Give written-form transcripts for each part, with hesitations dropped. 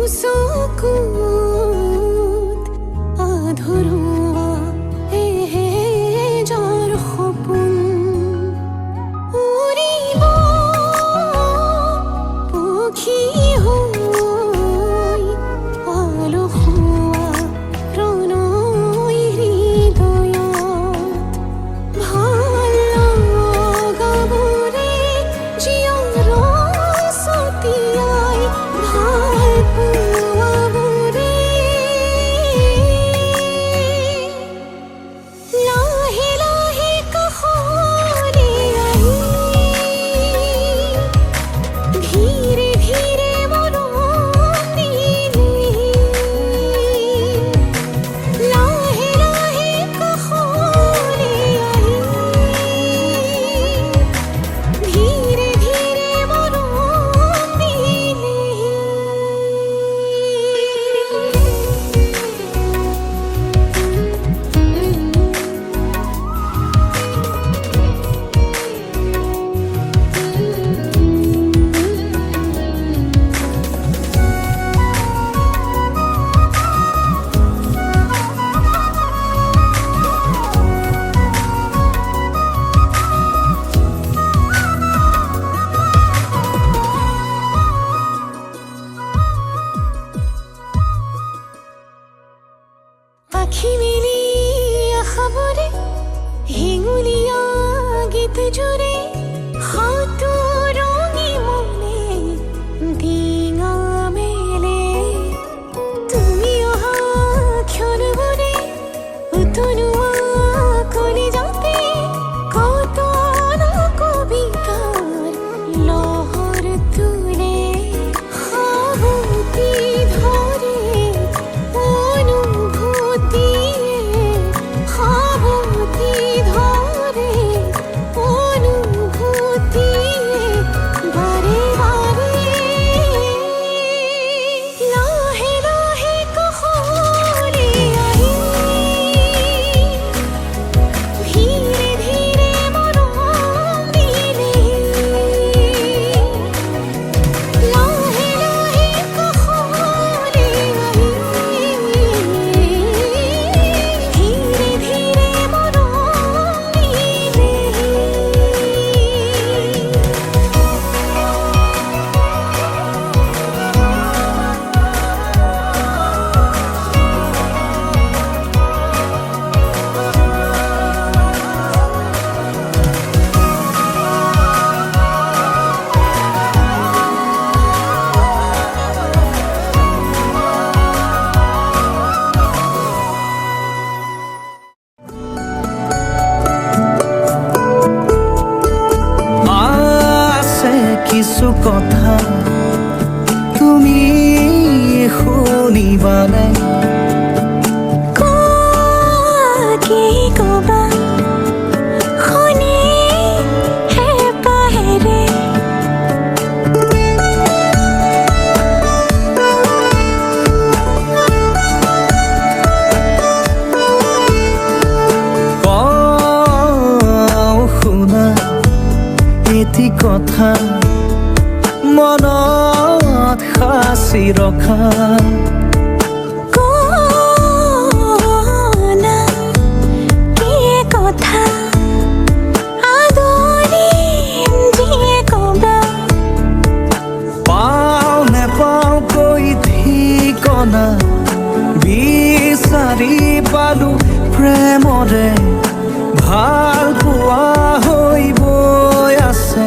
سکوت আধৰুৱা যাৰ সপোন উৰিব পক্ষী হৈ আলসুৱা প্ৰণয় হৃদয়ত ভাল লগাবোৰে জীয়ৰ ছটিয়াই ভাল পোৱাবোৰে লাহে লাহে কাষলৈ আহি ধীৰে ধীৰে মৰম দিলেহি লাহে লাহে কাষলৈ আহি ধীৰে ধীৰে মৰম দিলেহি আখি মেলি আশাবোৰে হেঙুলীয়া গীত জুৰে সাঁতুৰঙি মনে ডিঙা মেলে তুমি অহা ক্ষণবোৰে উতলোৱা কলিজাতে কত না কবিতাৰ লহৰ তুলে সাবতি ধৰে অনুভূতিয়ে সাবতি ধৰে অনুভূতিয়ে বাৰে বাৰে লাহে লাহে কাষলৈ আহি ধীৰে ধীৰে মৰম দিলেহি লাহে লাহে কাষলৈ আহি ধীৰে ধীৰে মৰম দিলেহি আছে কিছু কথা তুমি শুনিবানে কি কবা শুনি হেঁপাহেৰে কওঁ শুনা এটি কথা মনত সাঁচি ৰখা কোনা কি কথা আদৰিম যিয়ে কবা পাওঁ নেপাওঁ কৈ ঠিকনা বিচাৰি পালো প্ৰেমৰে ভাল পোৱা হৈ বৈ আছে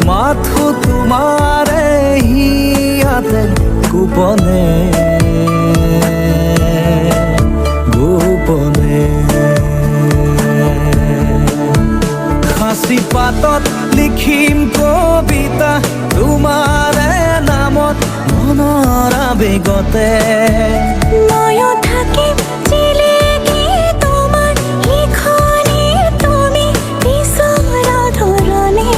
মাথো তোমাৰে হিয়াতে গোপনে গোপনে সাঁচি পাতত লিখিম কবিতা তোমাৰে নামত মনৰ আবেগতে ময়ো থাকিম জিলিকি তোমাৰ লিখনি তুমি বিচৰা ধৰণে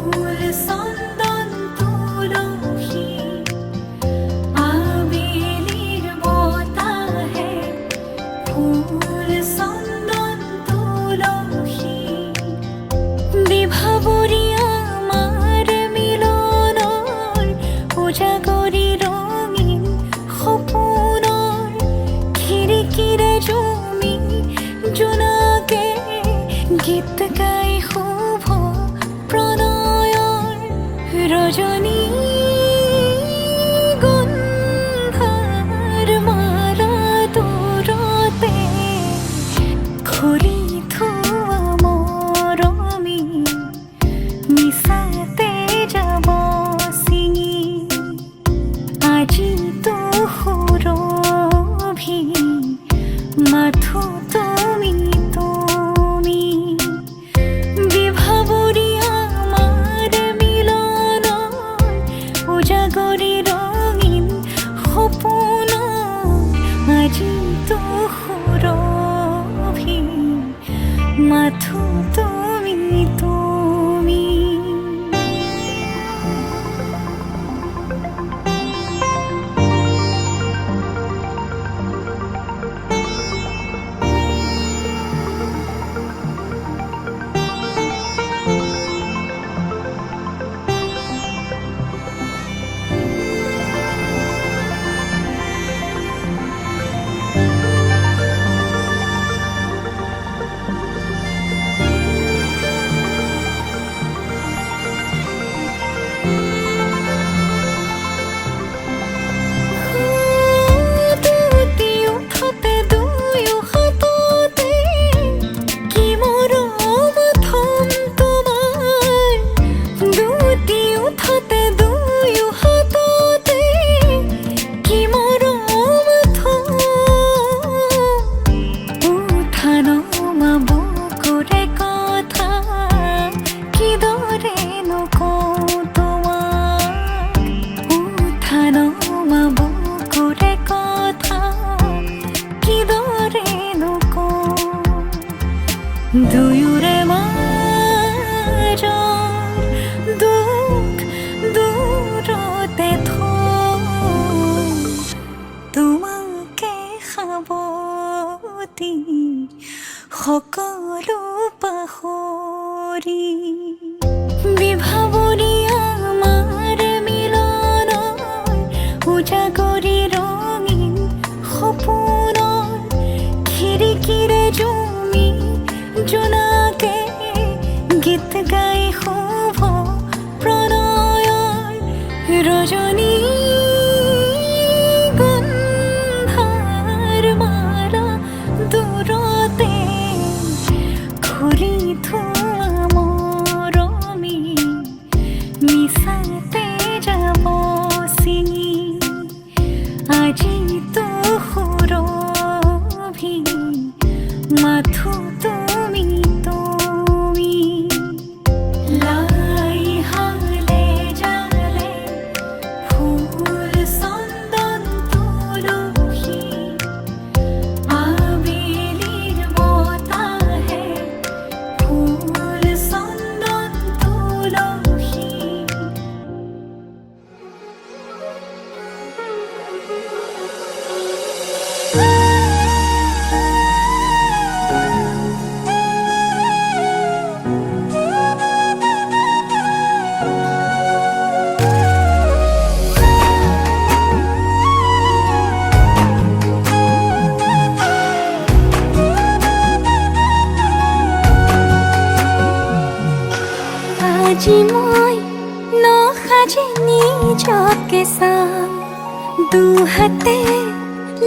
ফুল চন্দন তুলসী আবেলিৰ বতাহে ফুল চন্দন তুলসী বিভাবৰী আমাৰ মিলনৰ উজাগৰি ৰঙীন সপোনৰ খিৰিকীৰে জমি জোনাকে গীত গাই শুভ প্ৰণয়ৰ ৰজনী গন্ধাৰ মাৰা দূৰতে খুলি থোৱা মৰমী মিছাতে যাব ছিঙি আজিতো সুৰভি মাথো তুমি তুমি বিভাবৰী আমাৰ মিলনৰ উজাগৰি ৰঙীন সপোনৰ আজিতো সুৰভি মাথো তুমি তুমি দুয়োৰে মাজৰ দুখ দূৰতে থৈ তোমাকে সাৱটি সকলো পাহৰি বিভাবৰী আমাৰ মিলনৰ উজাগৰি ৰঙীন সপোনৰ খিৰিকীৰে জমি জোনাকে গীত গাই শুভ প্ৰণয়ৰ ৰজনী গন্ধাৰ মাৰা দূৰতে খুলি থোৱা মৰমী মিছাতে যাব ছিঙি আজিতো সুৰভি মাথো তুমি তুমি লাই হালে জালে ফুল চন্দন তুলসী আবেলিৰ বতাহে ফুল চন্দন তুলসী আজি মই নসাজে নিজকে চাম দুহাতে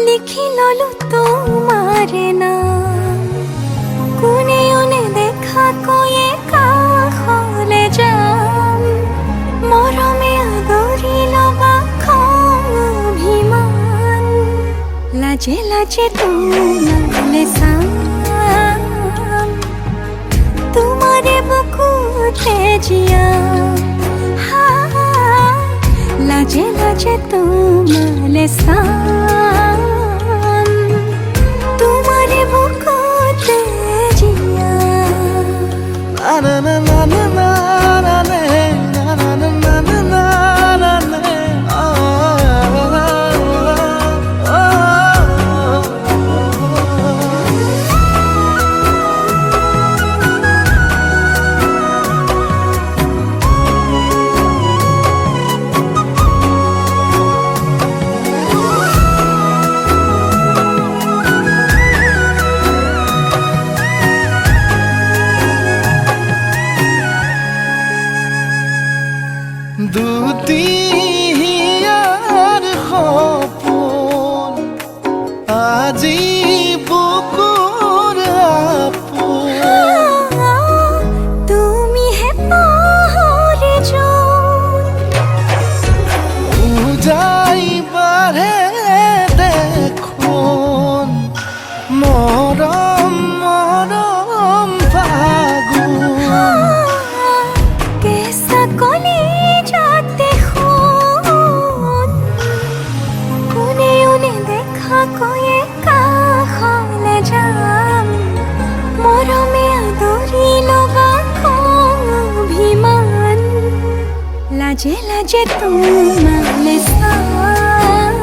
লিখি ললো তোমাৰ নাম কোনেও নেদেখাকৈয়ে কাষলে যাম মৰমে আদৰি ল'বা খং অভিমান লাজে লাজে তোমালে চাম তোমাৰে বুকুতে জিয়া লাজে লাজে তোমালে চাম তোমাৰে বুকুতে জিয়া na na na na na na na দুটিয়াৰ সপোন আজি বুকুৰ আপোন তুমি হে পাহৰি যোন উজাই বাঢ়ে দেখোন মৰম মৰম ফাগুন কেঁচা কলি যাতে শুন কোনেও নেদেখা কৈয়ে কাষলে যাম মৰমে আদৰি লগা অভিমান লাজে লাজে তোমালে চাম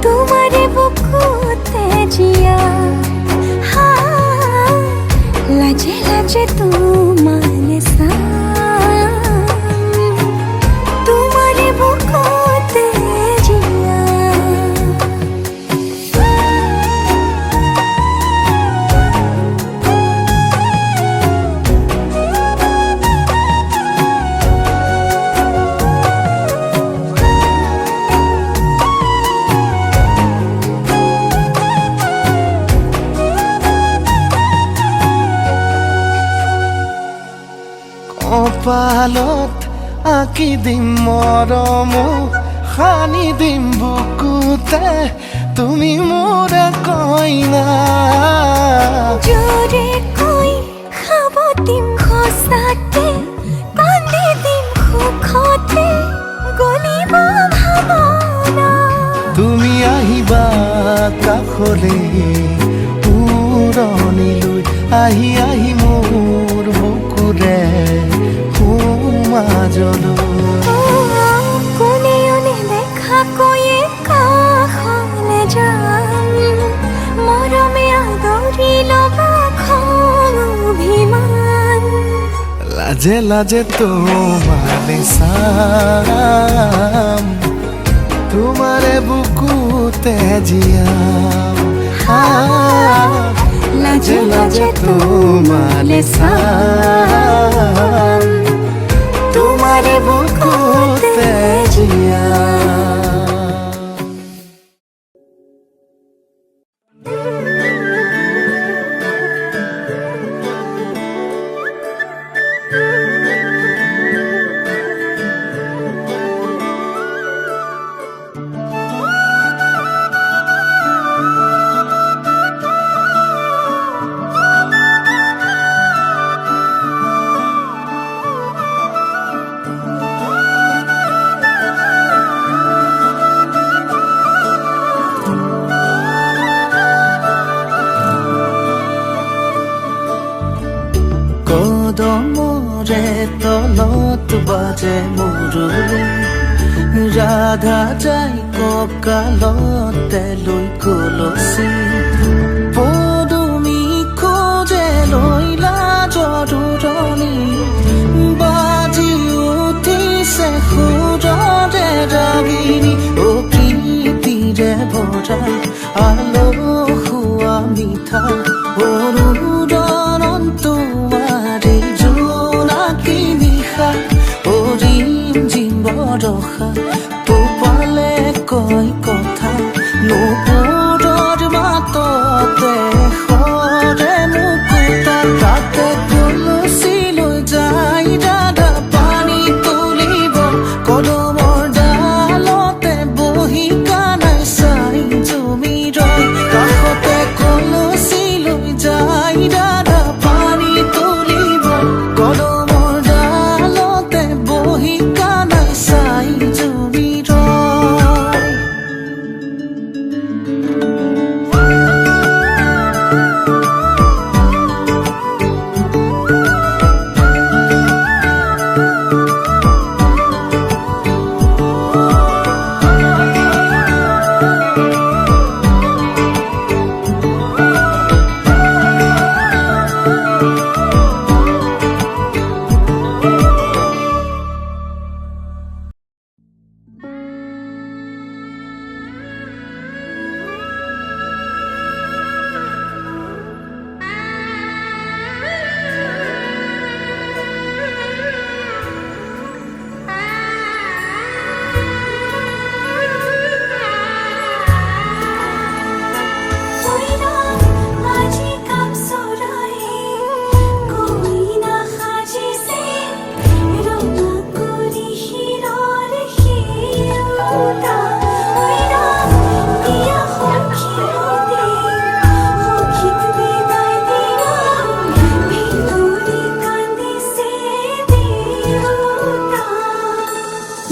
তোমাৰে বুকুতে জিয়া হা লাজে লাজে তোমালে চাম তোমাৰে বুকুতে জিয়া কপালত আঁকি দিম মৰম সানি দিম বুকুতে তুমি মোৰ কইনা জোৰে কৈ খাব দিম সঁচাকে কান্দি দিম সুখতে গলিব ভাৱনা তুমি আহিবা কাষলে পুৰণিলৈ আহি আহি মোৰ বুকুৰে সোমাজলৈ কোনেও নেদেখা কৈয়ে কাষলে যাম মৰমে আদৰি ল'বা অভিমান লাজে লাজে তোমালে চাম তোমাৰে বুকুতে জিয়াম লাজে লাজে তোমালে চাম তোমাৰে বুকুতে জিয়াম কদমৰে তলত বাজে মুৰুলি ৰাধা যাই কঁকালতে লৈ কলচি পদুমি খোজে লৈলা জৰুৰণি বাজি উঠিছে সুৰৰে ৰাগিনী অ প্ৰীতিৰে ভৰা আলসুৱা মিঠা অৰুণন তোমাৰে জোনাকী নিশা অৰিম জিম বৰষা টোপালে কয় কথা নুপুৰৰ মাততে সৰে মুকুতা তাতে তুলসী লৈ যাই দাদা পানী তুলিব কদমৰ ডালতে বহি কানাই চাই জমি ৰয় কাষতে কলচী লৈ যাই দাদা পানী তুলিব কদমৰ ডালতে বহি কানাই চাই জমি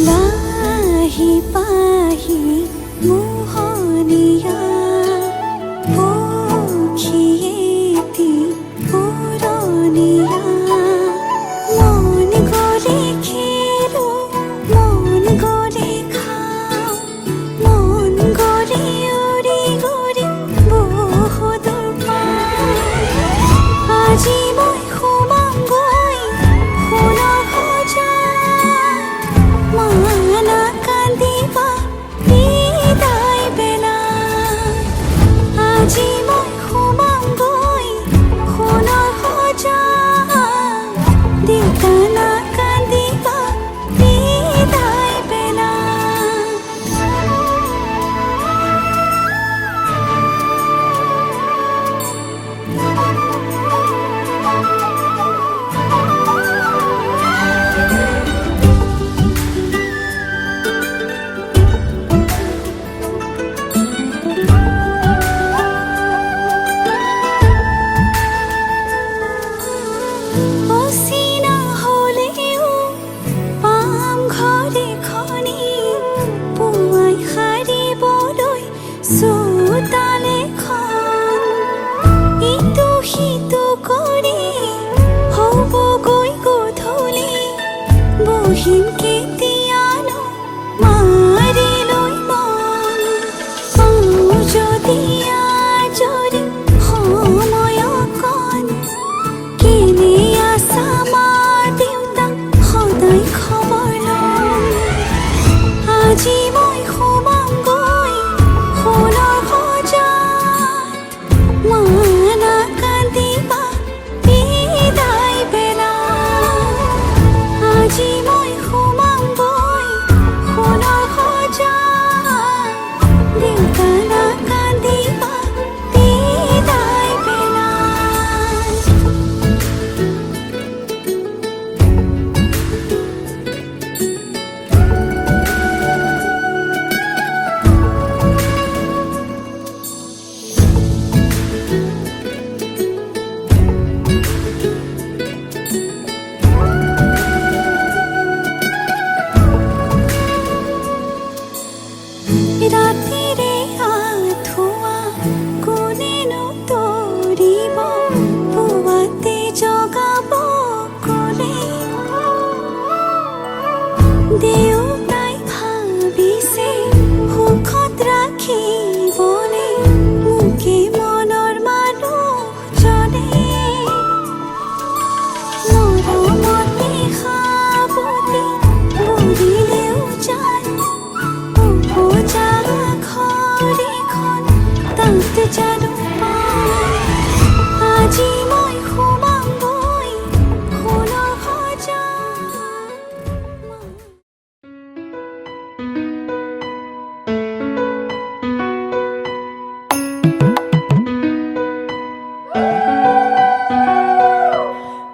লাহি পাহি মোহনীয়া পক্ষীয়েতি পুৰণীয়া মন গ'লে খেলো মন গ'লে খাওঁ মন গ'লে উৰি গ'লে বহুদূৰ পাওঁ আজি মই সোমামগৈ সোণৰ সজাত মানা কান্দিবা বিদায় বেলা আজি মই সোমামগৈ সোণৰ সজাত দেউতা নাকান্দিবা বিদায় বেলা অচিনা হ'লেও পাম ঘৰে খনি পুৱাই সাৰিবলৈ চোতাল এখন ইটো সিটো কৰি হ'বগৈ গধূলি বহিম কেতিয়ানো মাৰি লৈ মন পাওঁ যদি আজৰি সময় অকণ কেনে আছা মা দেউতা সদায় খবৰ ল'ম আজি মই সোমামগৈ সোণৰ সজাত মানা কান্দিবা বিদায় বেলা আজি মই সোমামগৈ সোণৰ সজাত দেউতা নাকান্দিবা বিদায় বেলা ৰাতিৰে আঁঠুৱা কোনেনো তৰিব পুৱাতে জগাব ক'লে দেউতাই ভাবিছে সুখত ৰাখিবলে মোকে মনৰ মানুহজনে মৰমতে সাৱটি বুলিলেও জান উপজা ঘৰখন তাত জানো পাই আজি মই সোমামগৈ সোণৰ সজাত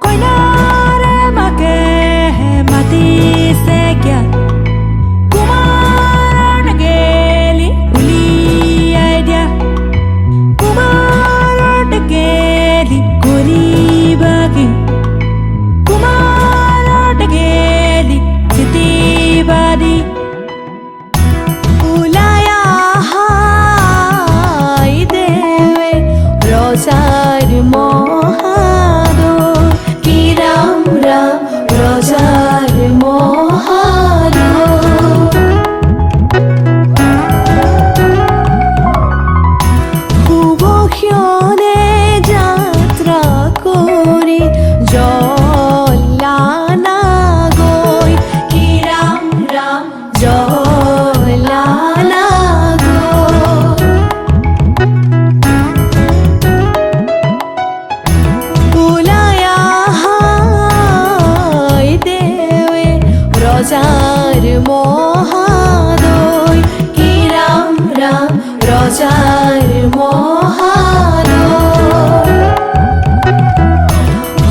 কইনাৰ মাকে মাতিছে কিয়া কুমাৰ গেলি উলিয়াই দিয়া কুমাৰ গেলি কৰিবা কি কুমাৰ গেলি জিতিবা দি ওলাই আহাই দেৱে ৰজাৰ মহাদৰ কি ৰাম ৰাম ৰজাৰ মহাদৰ শুভক্ষণে যাত্ৰা কৰি জলানা গৈ কি ৰাম ৰাম জলানা গৈ ওলাই আহাই দেৱে ৰজাৰ মহাদয় কি ৰাম ৰাম ৰজাৰ মহাদয়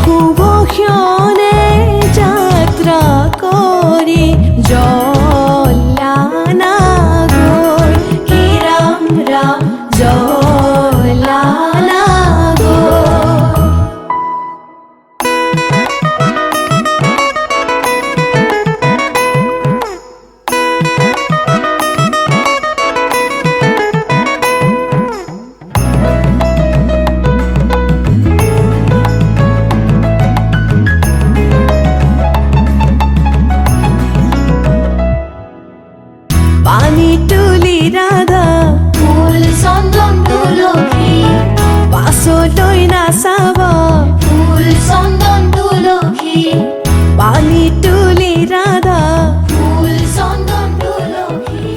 শুভক্ষণে যাত্ৰা কৰি জলানা গৈ কি ৰাম ৰাম জলানা গৈ তুলি ৰাধা ফুল চন্দন তুলসী পাছলৈ নাচাব ফুল চন্দন তুলসী পানী তুলি ৰাধা ফুল চন্দন তুলসী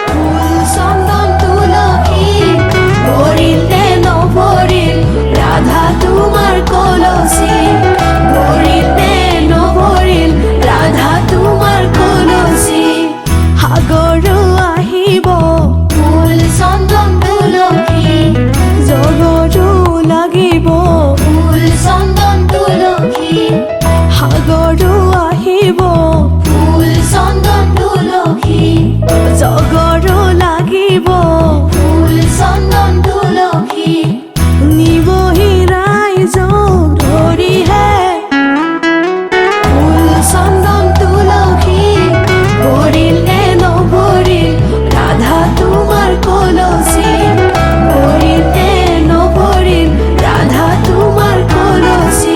ফুল চন্দন তুলসী ভৰিল নে নভৰিল ৰাধা তোমাৰ কলচী ভৰিল নে নভৰিল ৰাধা তোমাৰ কলচী সাগৰো আহিব ফুল চন্দন তুলসী জগৰো লাগিব ফুল চন্দন তুলসী সাগৰো আহিব ফুল চন্দন তুলসী জগৰো লাগিব ফুল চন্দন তুলসী নিবহি ৰাইজক ধৰিহে ফুল চন্দন তুলসী ভৰিল নে নভৰিল ৰাধা তোমাৰ কলচী ভৰিল নে নভৰিল ৰাধা তোমাৰ কলচী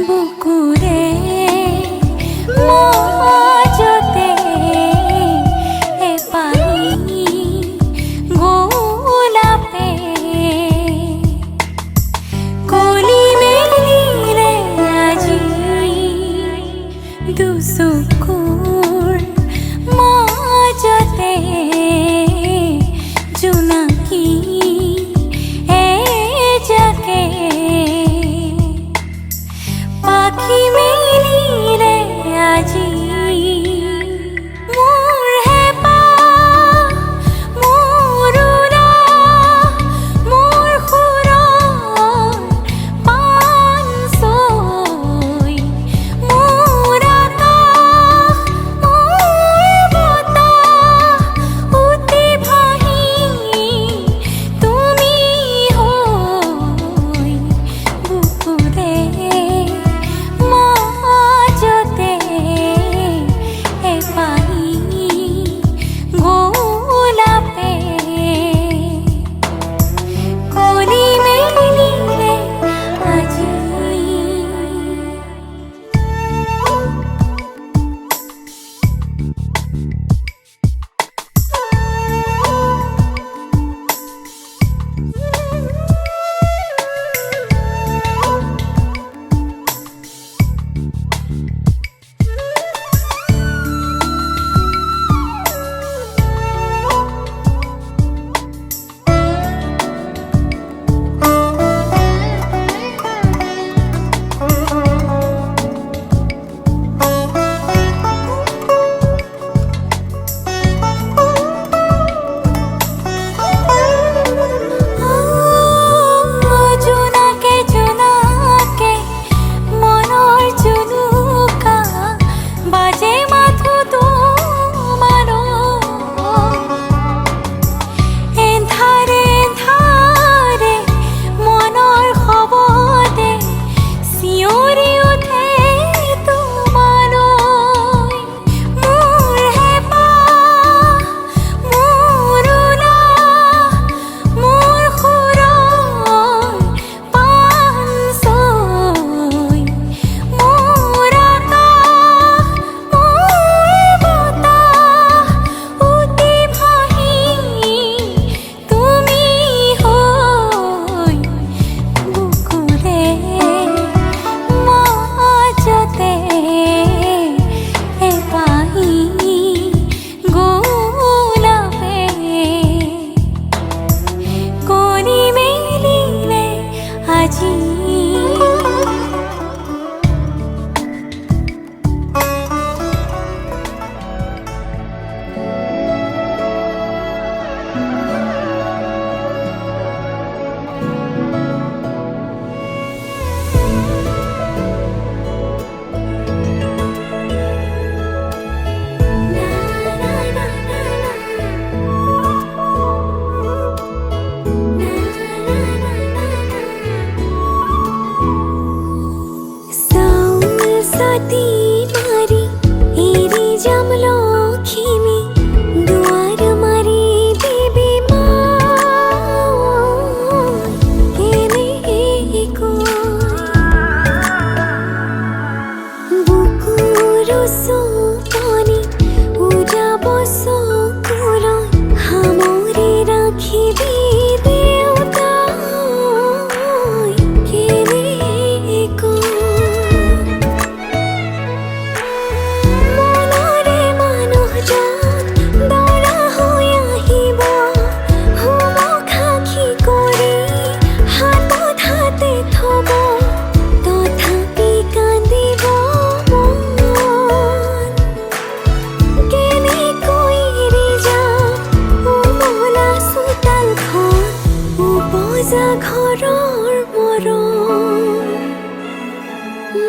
বুকুৰে মাজতে এপাহি গোলাপে কলি মেলিলে আজি দুচকুৰ মাজতে জোনাকী এজাকে পাখি বাতি মারি এরি জাম লক্ষ্মী দুয়ার মারি দেবী মা কেনে বুকুর সোপনি উজাব সকুল হামরে রাখিবি দেউতা কেনে মনরে মানুহজন দৰা হৈ আহিব হুম খাখি কৰি হাতত হাতে থব তথাপি কান্দিব মন কেনেকৈ এৰি যাম উমলা চোতালখন উপজা ঘৰৰ মৰম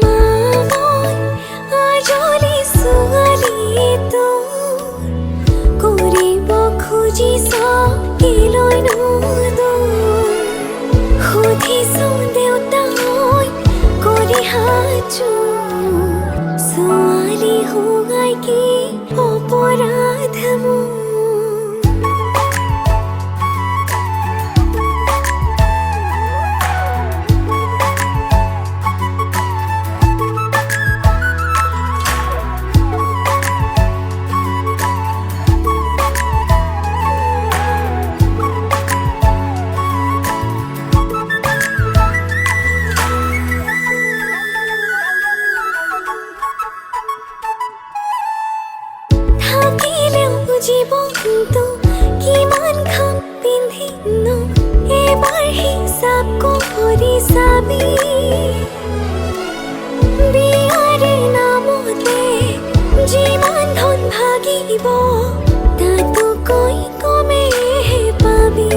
মা মই আজলি ছোৱালী তোৰ কৰিব খুজিছ কিলৈ নুদূৰ সুধিছো দেউতাই কৰি হাজো ছোৱালী হোৱাই কি অপৰাধ মোৰ থাকিলেও জীৱনটো কিমান খাম পিন্ধিনো এবাৰ হিচাপ কৰি চাবি বিয়াৰে নামতে যিমান ধন ভাগিব তাতোকৈ কমেহে পাবি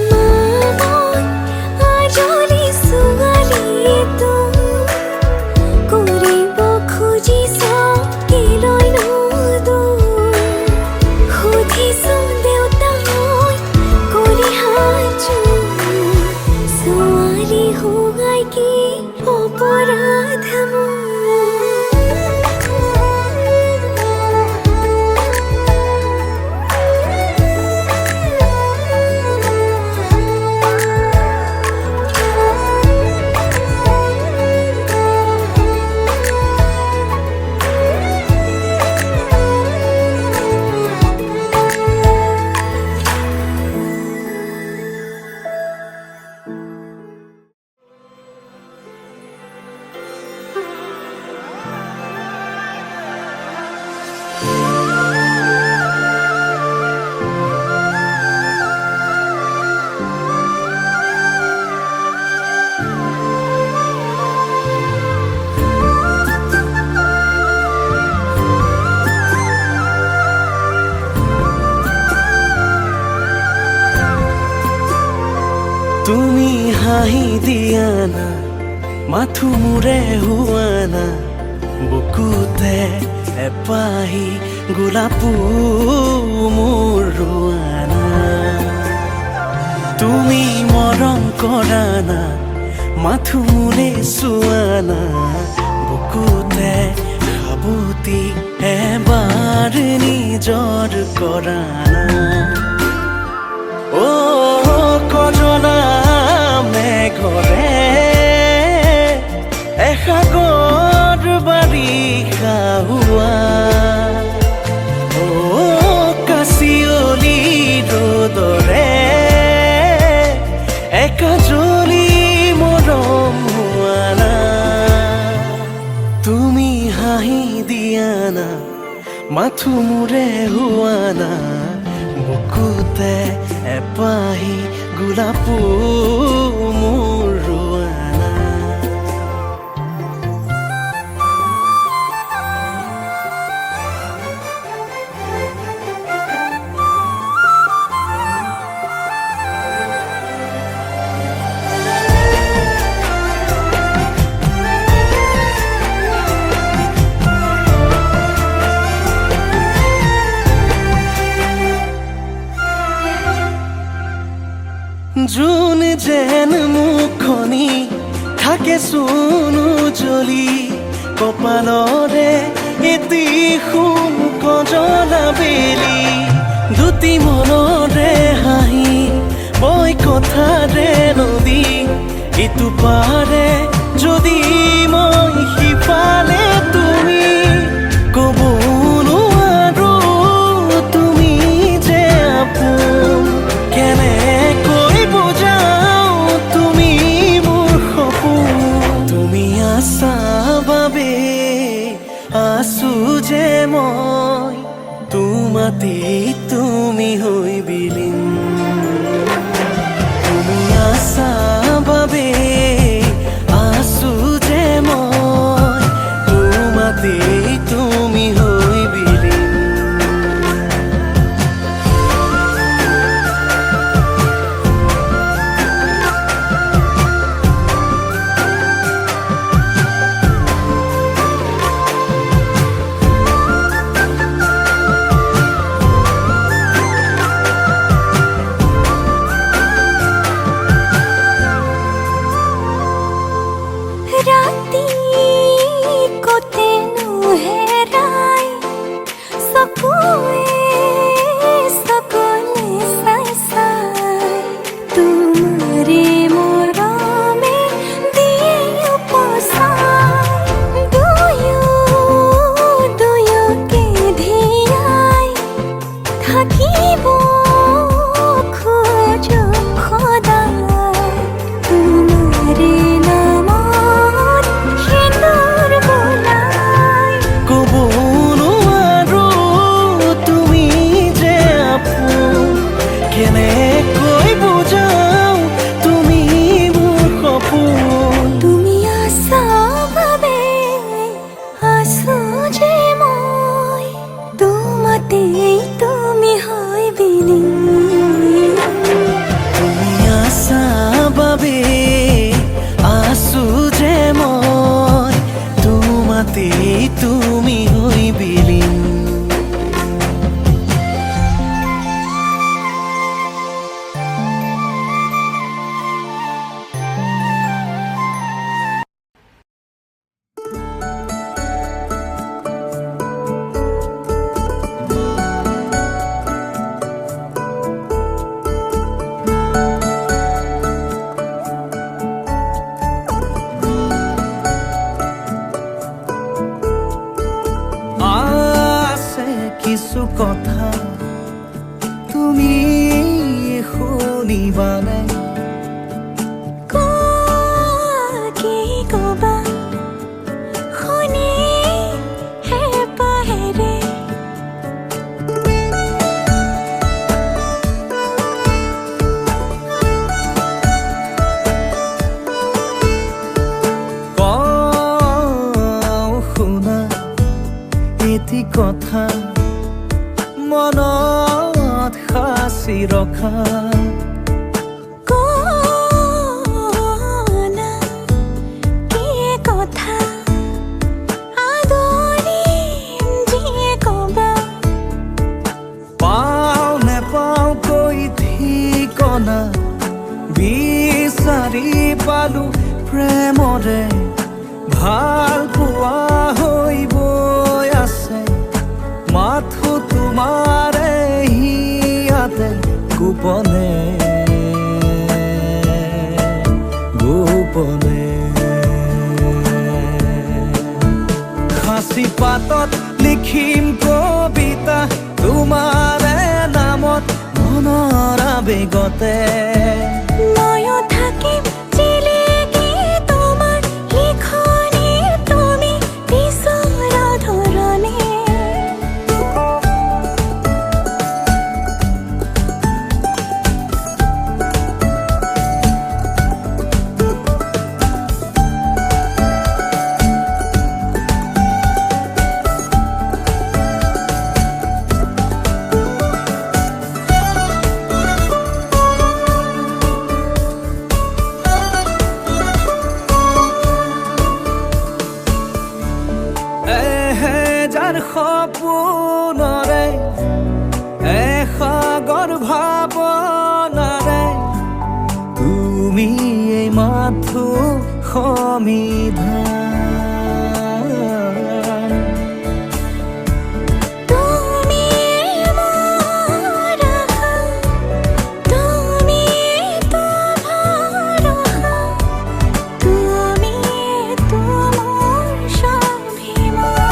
মা মই আজলি ছোৱালী তোৰ কৰিব খুজিছ কিলৈ নুদূৰ সুধিছো দেউতাই কৰি হাজো ছোৱালী হোৱাই কি অপৰাধ মোৰ তুমি হাঁহি দিয়া না মাথো মোৰে হোৱা না বুকুতে এপাহি গোলাপো মোৰ ৰোৱা না তুমি মৰম কৰা না মাথো মোৰে চোৱা না বুকুতে সাবতি এবাৰ নিজৰ কৰা না কজনা মেঘৰে এসাগৰ বাৰিষা হোৱা কাচিয়লি ৰ'দৰে একাজলি মৰম হোৱা না তুমি হাঁহি দিয়া না মাথো মোৰে হোৱা না বুকুতে এপাহি গোলাপো মোৰ ৰোৱা না জোন যে থাকেচোন উজলি কপালৰে এটি সোণ কজলা বেলি দুটি মনৰে হাঁহি বৈ কথাৰে নদী ইটো পাৰে যদি মই সিফালে তুমি ক'ব নোৱাৰো তুমি যে আপোন কেনেকৈ বুজাও তুমি মোৰ সপোন তুমি আছা বাবে আছো যে মই তোমাতে তুমি হৈ বিলীন তুমি আছা বাবে আছো যে মই তোমাতে তুমি হৈ বিলীন ৰাতি কতেনো হেৰাই চকুৱে চকুলে চাই চাই তোমাৰে মৰমে দিয়ে উপচাই দুয়োকে ধিয়াই থাকিব খোজো সদায় তোমাৰে নামত সেন্দুৰ বোলাই ক'ব নোৱাৰো তুমি যে আপোন কেনেকৈ বুজাও তুমি মোৰ সপোন তুমি আছা বাবে আছো যে মই তোমাতেই তুমি হৈ বিলীন তুমি আছা বাবে আছো যে মই তোমাতে তুমি হৈ বিলীন আছে কিছু কথা তুমি শুনিবানে কি কবা শুনি হেঁপাহেৰে কওঁ শুনা এটি কথা মনত সাঁচি ৰখা কনা কি কথা আদৰিম যিয়ে কবা পাওঁ নেপাওঁ কৈ ঠিকনা বিচাৰি পালো প্ৰেমৰে ভাল পোৱা হৈ বৈ আছে মাথো তোমাৰে হিয়াতে গোপনে গোপনে সাঁচি পাতত লিখিম কবিতা তোমাৰে নামত মনৰ আবেগতে ময়ো থাকিম জিলিকি তোমাৰ লিখনি তুমি বিচৰা ধৰণে এহেজাৰ সপোনৰে এসাগৰ ভাৱনাৰে তুমি এই মাথো সমিধান। তুমি মোৰ আশা, তুমি তো ভৰসা, তুমি তো মোৰ স্বাভিমান।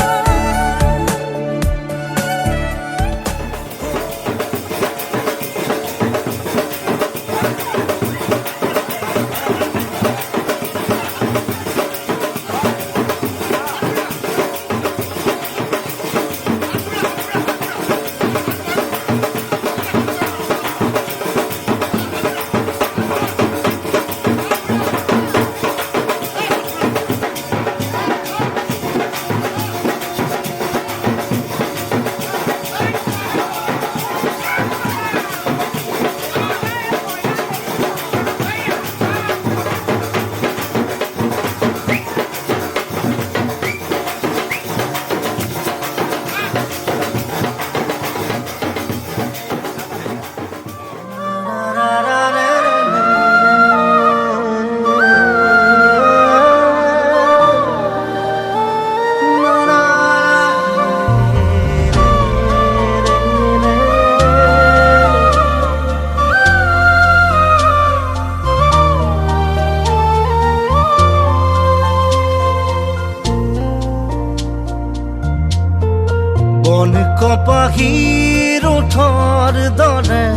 বন কপাহীৰ ওঠৰ দৰে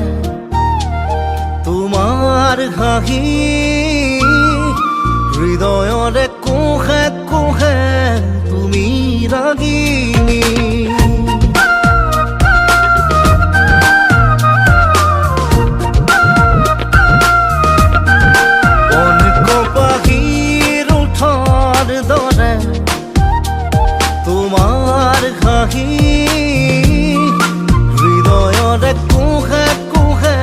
তোমাৰ হাঁহি হৃদয়ৰে কোহে কোহে তুমি ৰাগিনী। বন কপাহীৰ ওঠৰ দৰে তোমাৰ হাঁহি হৃদয়ৰে কোহে কোহে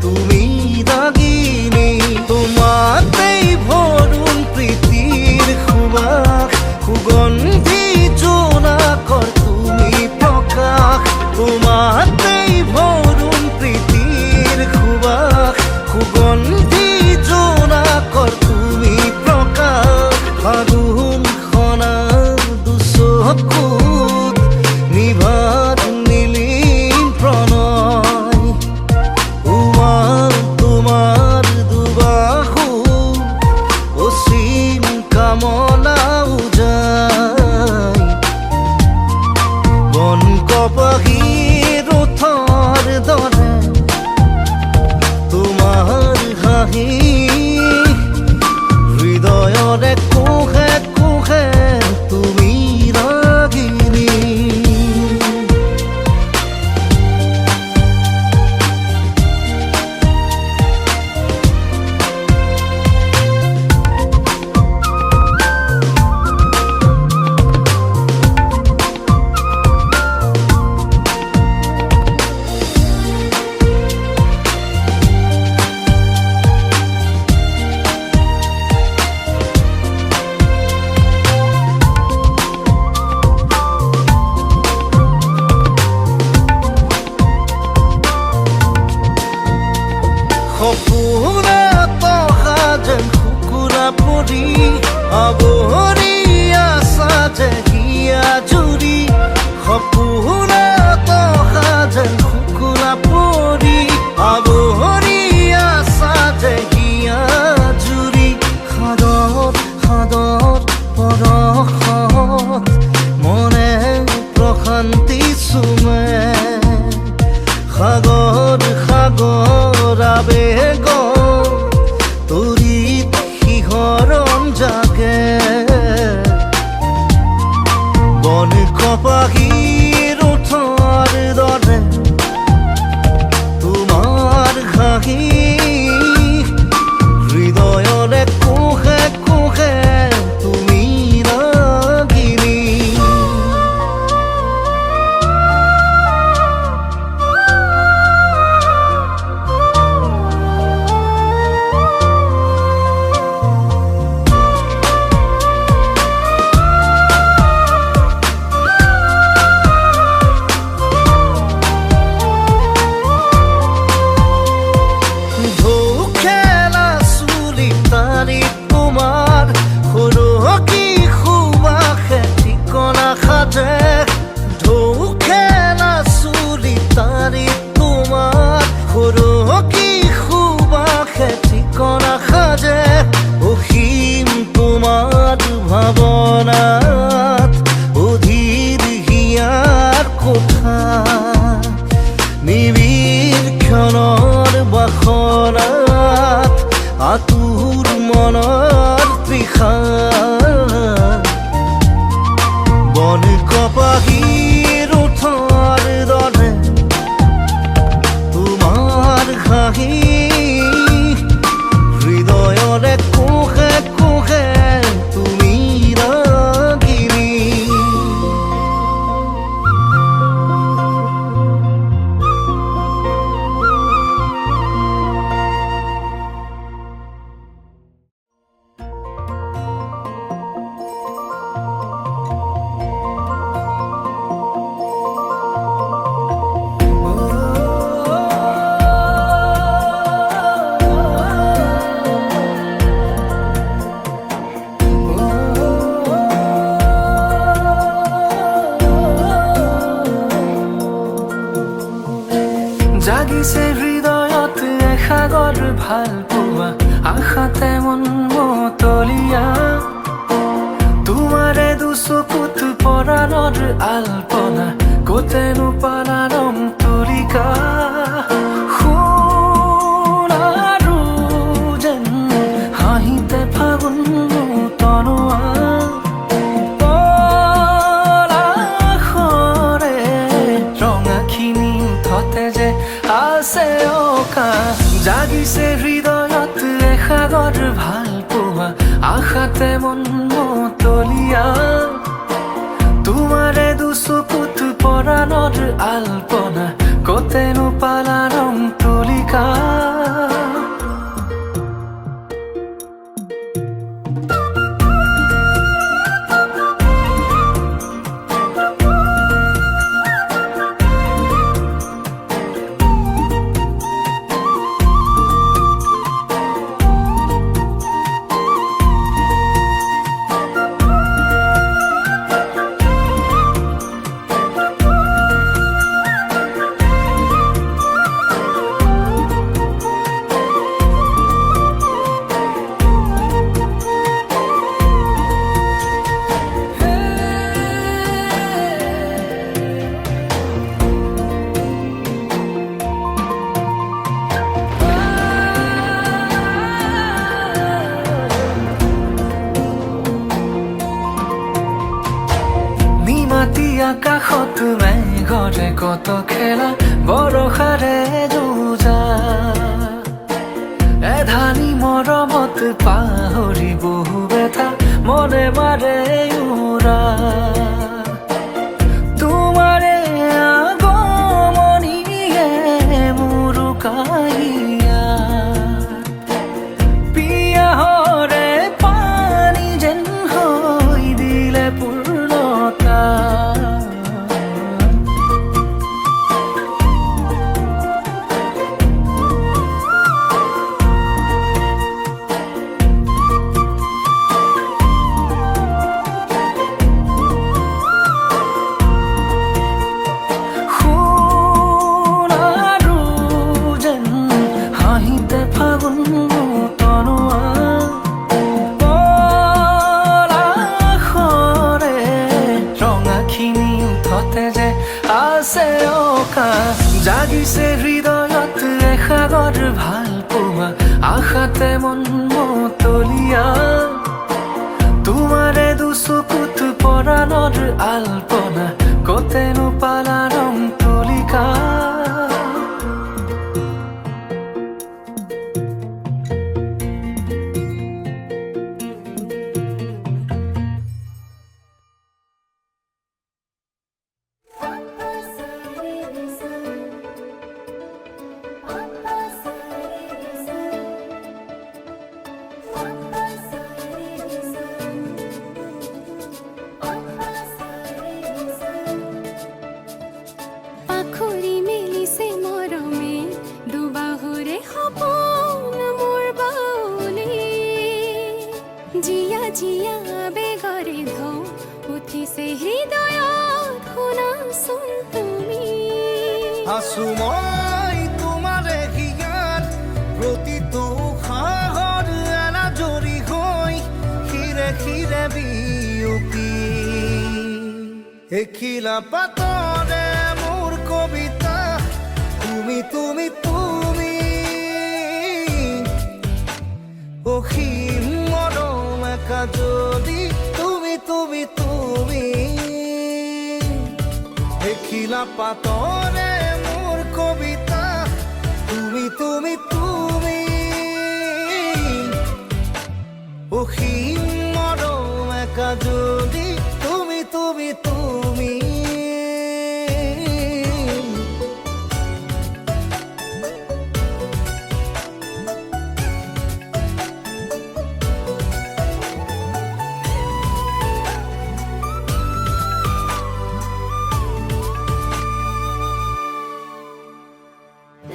তুমি ৰাগিনী। তোমাতেই ভৰুণ প্ৰীতিৰ সুবাস, সুগন্ধি জোনাকৰ তুমি প্ৰকাশ। তোমাতেই ভৰুণ প্ৰীতিৰ সুবাস, সুগন্ধি জোনাকৰ তুমি প্ৰকাশ। ফাগুন খনা দুচকুত নিভাত নীলিম প্ৰণয়, উমাল তোমাৰ দুবাহু অসীম কামনা উজাই। বন কপাহীৰ ওঠৰ দৰে তোমাৰ হাঁহি হৃদয়ৰে কোহে কোহে তুমি ৰাগিনী। সপোনত অহা যেন শুকুৰা পৰি আৱৰি আছা যে হিয়া জুৰি। সপোনত অহা যেন শুকুৰা পৰি আৱৰি আছা যে হিয়া জুৰি। সাদত সাদত পৰশত মনে প্ৰশান্তি চুমে। সাগৰ সাগৰ আবেগ তৰিত শিহৰণ জাগে। বন কপাহীৰ ওঠৰ দৰে তোমাৰ হাঁহি হৃদয়ৰে কোহে কোহে তুমি ৰাগিনী। ভাৱনাত অধীৰ হিয়াৰ কথা নিৰীক্ষণৰ বাসনাত আতুৰ মনৰ তৃষা বন কপাহীৰ ওঠৰ দৰে তোমাৰ হাঁহি হৃদয়ৰে কোষে কোষে তুমি ৰাগিনী জাগিছে হৃদয়ত এসাগৰ ভাল পোৱা আশাতে মন মতলীয়া তোমাৰে দুচকুত পৰাণৰ আলপনা কতেনো পালা ৰং তুলিকা সোণাৰু যেন হাঁহিতে ফাগুন তনোৱা পলাশৰে ৰঙাখিনি উঠতে যে আছে অকা জাগিছে হৃদয়ত এসাগৰ ভাল পোৱা আশাতে মন মতলীয়া তোমাৰে দুচকুত পৰাণৰ আলপনা কতেনো পালা ৰং তুলিকা আকাশত মেঘৰে কত খেলা বৰষাৰে যুঁজা এধানি মৰমত পাহৰি বহু বেথা মনে মাৰে উৰা তোমাৰে আগমনিয়ে মুৰুকাইয়া পিয়াহৰে পানী যেন হৈ দিলে পূৰ্ণতা জাগিছে হৃদয়ত এসাগৰ ভাল পোৱা আশাতে মন মতলীয়া তোমাৰে দুচকুত পৰাণৰ আলপনা কতেনো পালা ৰং তুলিকা জিয়া বেগৰে ধৌ উঠিছে হৃদয়ত শুনাচোন তুমি আছো মই তোমাৰে হিয়াত প্ৰতিটো উশাহৰ এনাজৰি হৈ শিৰে শিৰে বিয়পি এখিলা পাতৰে মোৰ কবিতা তুমি তুমি তুমি অসীম মৰম একা যদি তুমি তুমি তুমি এখিলা পাতৰে মোৰ কবিতা তুমি তুমি তুমি অসীম মৰম একা যদি তুমি তুমি তুমি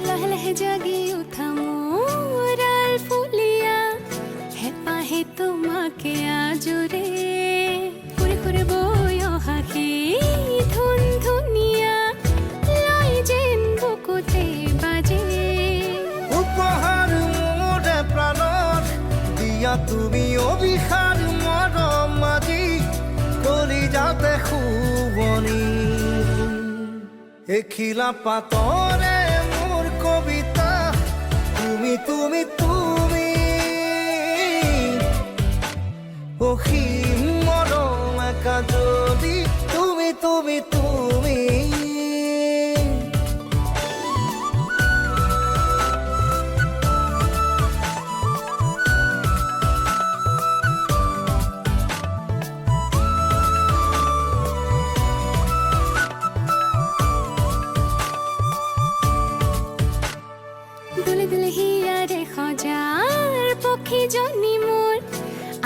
লাহে লাহে জাগি উঠা মোৰ আলফুলীয়া হেঁপাহে তোমাকে আজোৰে সুৰে সুৰে বৈ অহা সেই ধুন ধুনীয়া লৈ যেন বুকুতে বাজে উপহাৰ মোৰে প্ৰাণত দিয়া তুমি অভিসাৰ মৰম আজি কৰি যাতে শুৱনি এখিলা পাতৰে মোৰ কবিতা তুমি তুমি তুমি অসীম মৰম একা যদি তুমি তুমি তুমি দুলে দুলে হিয়াৰে সজাৰ পক্ষীজনী মোৰ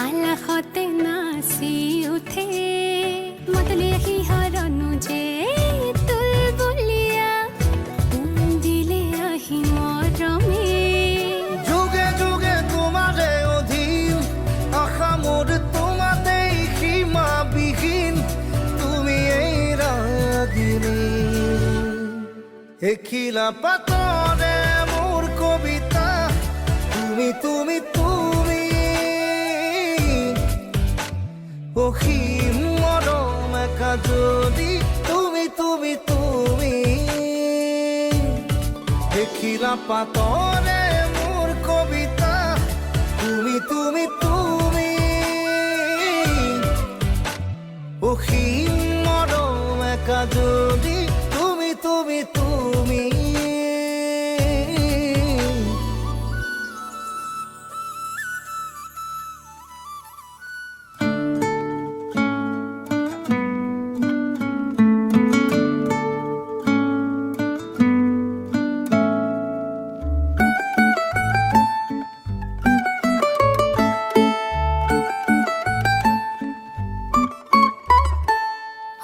আলাসতে নাচি উঠে মতলীয়া সিহৰনো যে তুলবুলীয়া দিলে আহি মৰমে যুগে যুগে তোমাৰে অধীন আশা মোৰ তোমাতেই সীমাবিহীন তুমি এই ৰাগিনী এখিলা পাতৰে মোৰ কবিতা তুমি তুমি তুমি অসীম মৰম একা যদি তুমি তুমি তুমি এখিলা পাতৰে মোৰ কবিতা তুমি তুমি তুমি অসীম মৰম একা যদি তুমি তুমি তুমি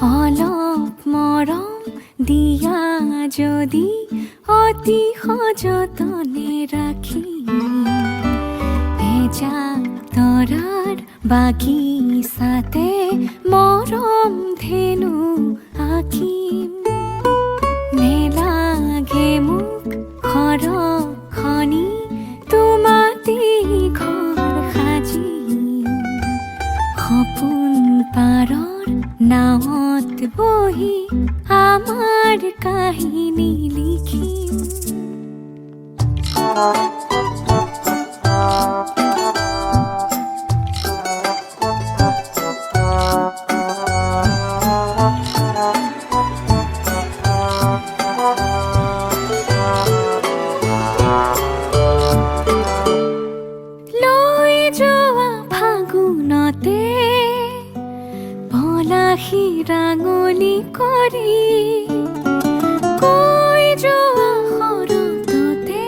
অলপ মৰম দিয়া যদি অতি সযতনে ৰাখি এজাক তৰাৰ বাগিচাতে মৰম ধেনু আঁকিম নেলাগে মোক খৰখনি তোমাতে ঘৰ সাজিম সপোন পাৰৰ নাৱত বহি আমাৰ কাহিনী লিখিম লৈ যোৱা ফাগুনতে পলাশী ৰাঙলী কৰি কৈ যোৱা শৰততে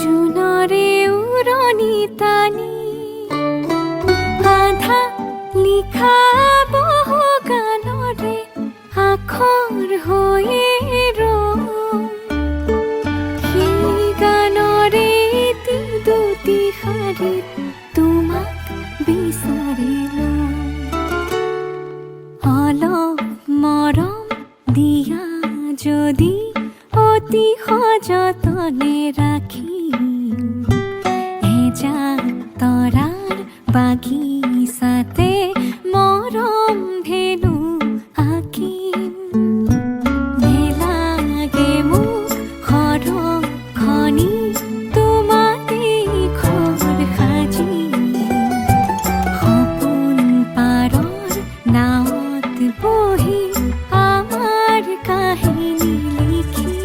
জোনৰে উৰণি টানি আধা লিখা বহু গানৰে আখৰ হৈয়ে ৰম সেই গানৰে দুটি শাৰীত তোমাক বিচাৰিলোঁ অলপ মৰম দিয়া যদি অতি সযতনে ৰাখিম এজাক তৰাৰ বাগিচাতে মিছাতে মৰম ধেনু আঁকিম নেলাগে মোক সৰম খনি তোমাতে ঘৰ সাজি সপোন পাৰৰ নাৱত বহি আমাৰ কাহিনী লিখিম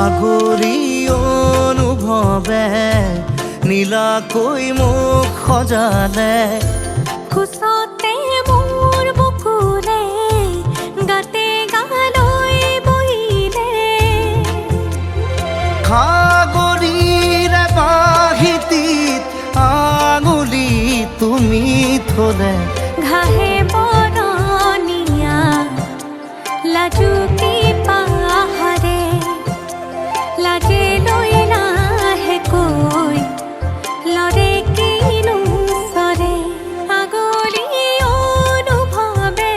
আগৰি অনুভৱে নীলাকৈ মোক সজালে কোচতে মোৰ বুকুলে গাতে গালৈ বহিলে সাগৰীৰে বাহিতিত আঙুলি তুমি থলে ঘাহে বৰণীয়া লাজুকী পাহাৰে লাজে লৈ নাহে কৈ লৰে কিনো চৰে আগলি অনুভৱে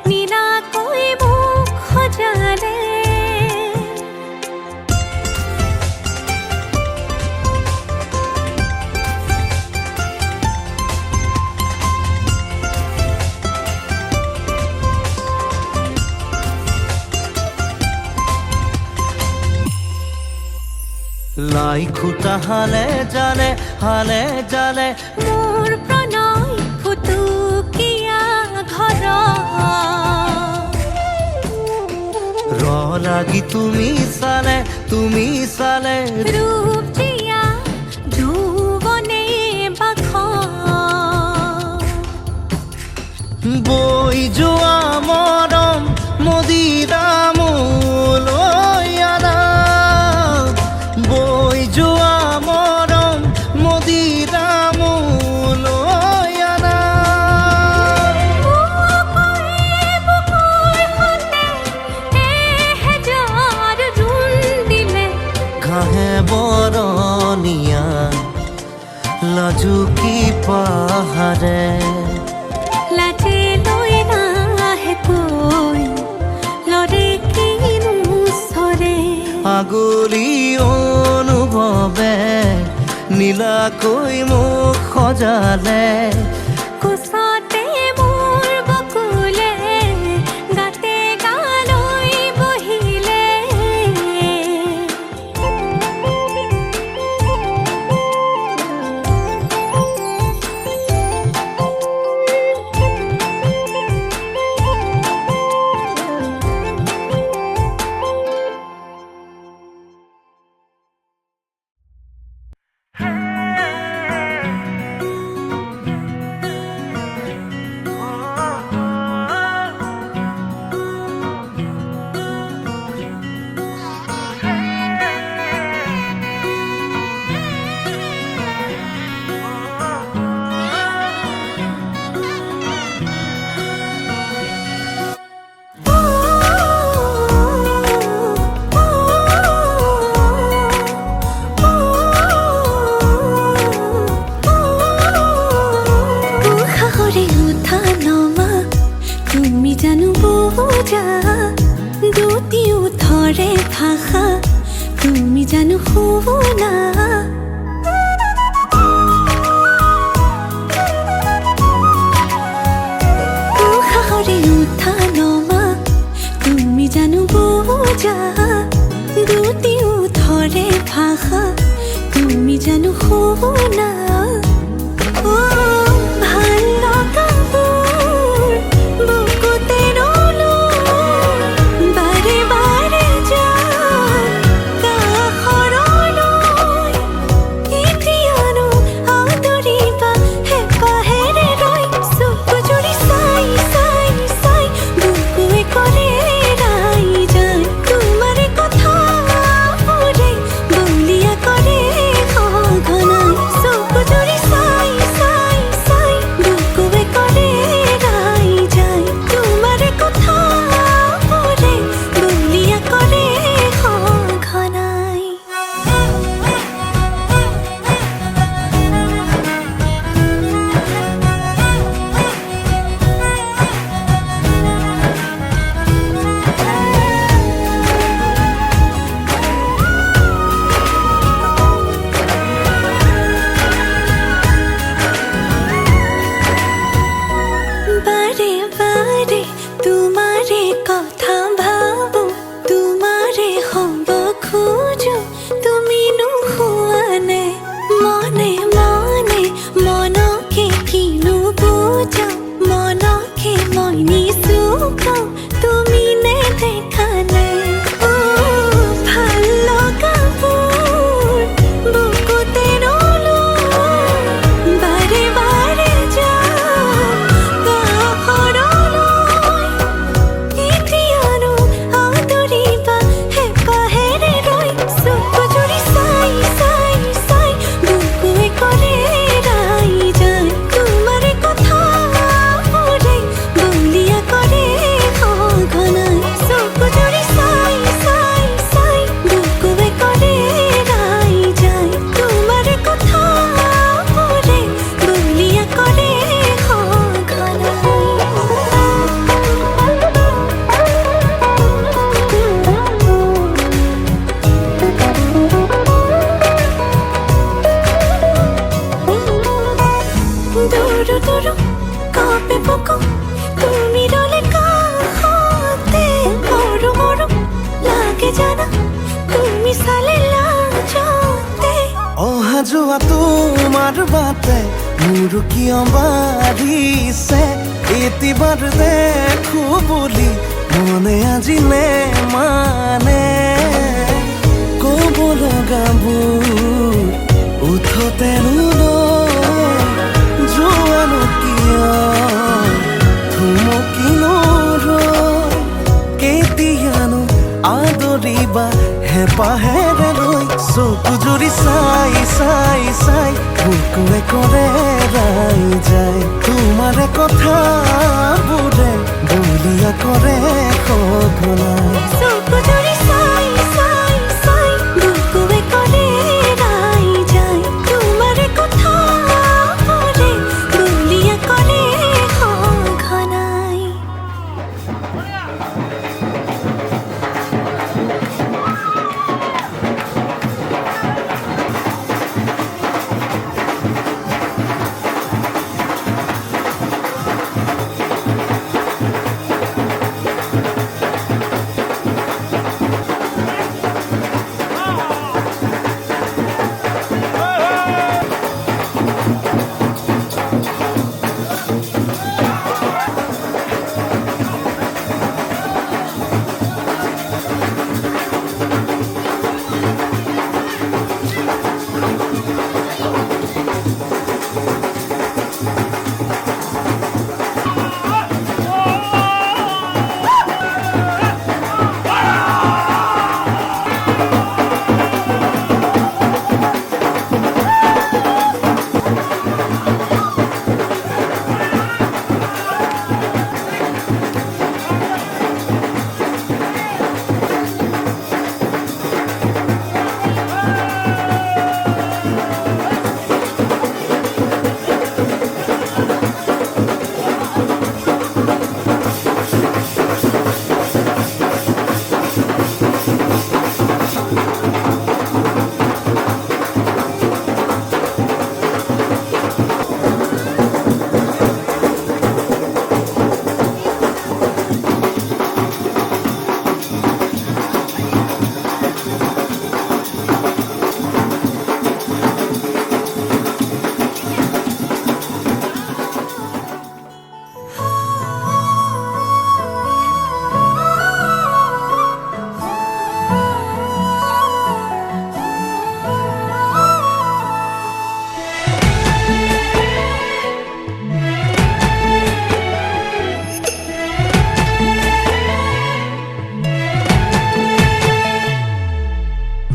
নীলাকৈ মোক সজালে লাই খুটা হালে জালে মোৰ প্ৰণয় ফুটুকীয়া ঘৰ ৰ লাগি তুমি চালে ৰূপ জিয়া যৌৱনে বাখ বৈ যোৱা মৰম মদিৰামলৈ আনা বৈ যোৱা মৰম মদিৰামলৈ আনা ঘাহে বৰণীয়া লাজুকী পাহাৰে লাজে লৈ নাহে কৈ লৰে কিনো চৰে আগলি অনুভৱে নীলাকৈ মোক সজালে কোচতে মোৰ বকুলে গাতে গালৈ বহিলে তুমি জানো বোঝা দুটি উঠৰে ভাষা তুমি জানো শুনা সাহসৰে উঠা নমা তুমি জানো বোঝা দুটি উঠৰে ভাষা তুমি জানো শুনা ভাল লগাবোৰ বুকুতে ৰলো বাৰে বাৰে যাওঁ যোৱা তোমাৰ বাটে মোৰ কিয় বাঢ়িছে এতিবাৰ দেখো বুলি মনে আজিলে মানে ক'ব লগাবোৰ উঠতে যোৱানো কিয় থুমকিনো কেতিয়ানো আদৰিবা হেঁপাহেৰে লৈ চকু জুৰি চাই চাই চাই বুকুৱে কৰে ৰাই যায় তোমাৰে কথাবোৰে বলিয়া কৰে সঘনাই চকুজুৰি চাই চাই চাই বুকুৱে কৰে ৰাই যায় তোমাৰ কথাবোৰে বলিয়া কৰে সঘনাই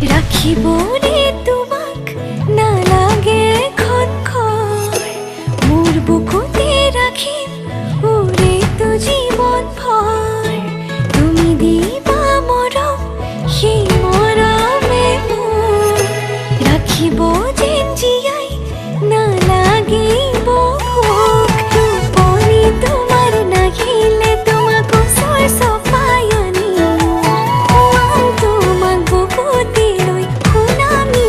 ৰাখিবৰে তোমাক নালাগে খনখৰ মোৰ বুকুতে ৰাখিম ওৰে তো জীৱন ভৰ তুমি দিবা মৰম সেই মৰমে মোৰ ৰাখিব যেন জীয়াই নালাগিব ভোক টোপনি তোমাৰ নাহিলে তোমাক ওচৰ চপাই আনিম তোমাক বুকুতে লৈ শুনামি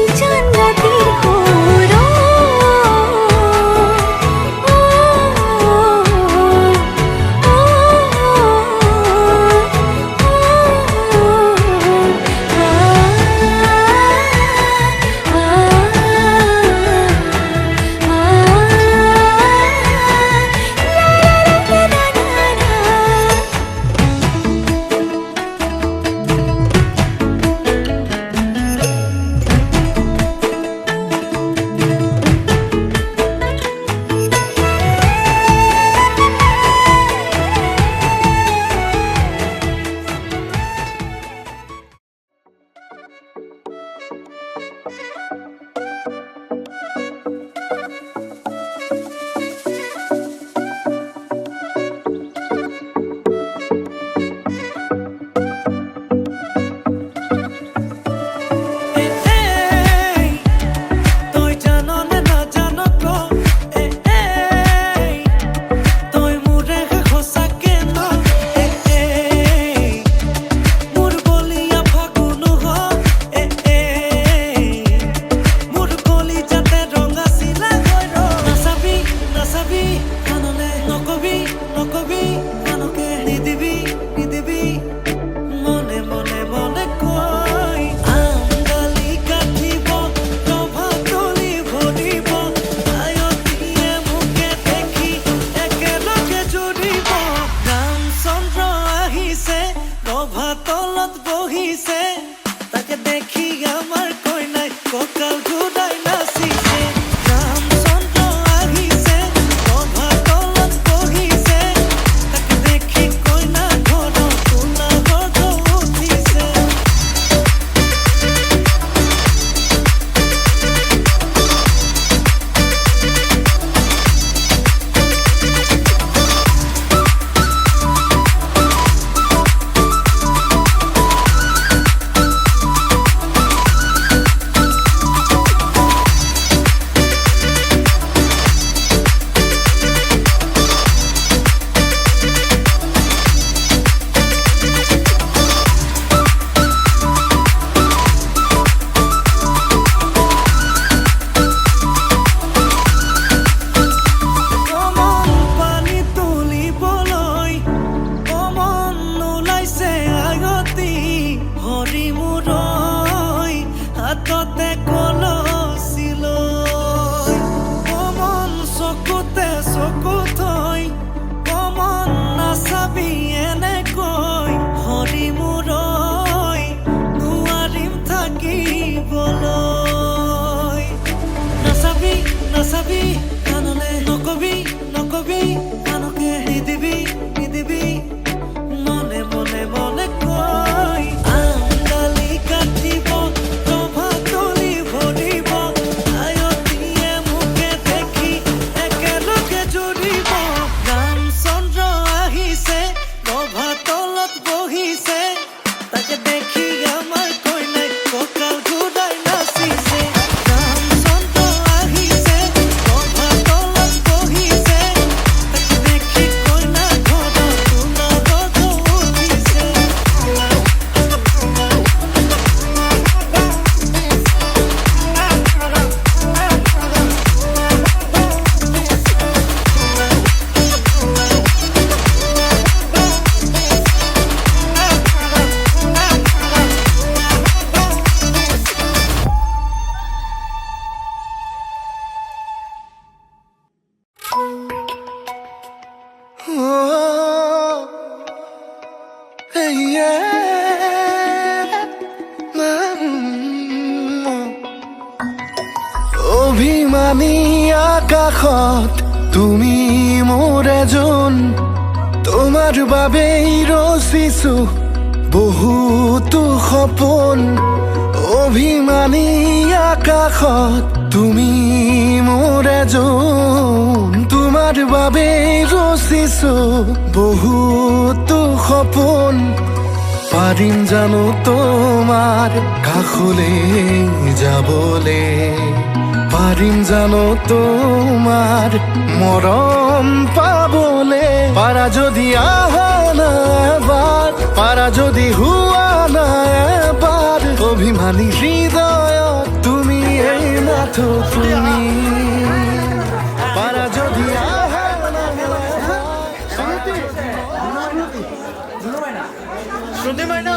আগতে কলচিলৈ কমন চকুতে চকু থৈ কমন নাচাবি এনেকৈ হৰি মূৰৈ নোৱাৰিম থাকিবলৈ নাচাবি নাচাবি কাণলে নকবি নকবি কাণকে নিদিবি নিদিবি মনে মনে মনে কৈ আঙালি কাটিব ৰভা তলি ভৰিব আয়তীয়ে মোকে দেখি একেলগে জুৰিব ৰামচন্দ্ৰ আহিছে ৰভা তলত বহিছে তাকে দেখি আমাৰ কইনাই কঁকাল ঘূৰাই নাচিছে ৰামচন্দ্ৰ আহিছে ৰভা তলত বহিছে তাকে দেখি কইনা ঘৰত সোণাৰ উঠিছে অভিমানী আকাশত তুমি মোৰ এজন তোমাৰ বাবেই ৰচিছো বহুতো সপোন অভিমানী আকাশত তুমি মোৰ এজন তোমাৰ বাবেই ৰচিছো বহুতো সপোন পাৰিম জানো তোমাৰ কাষলে যাবলে পাৰিম জানো তোমাৰ মৰম পাবলে পাৰা যদি আহা না এবাৰ পাৰা যদি হোৱা না এবাৰ অভিমানী হৃদয়ত তুমি এই মাথো তুমি পাৰা যদি আহা না শ্ৰুতি মাইনা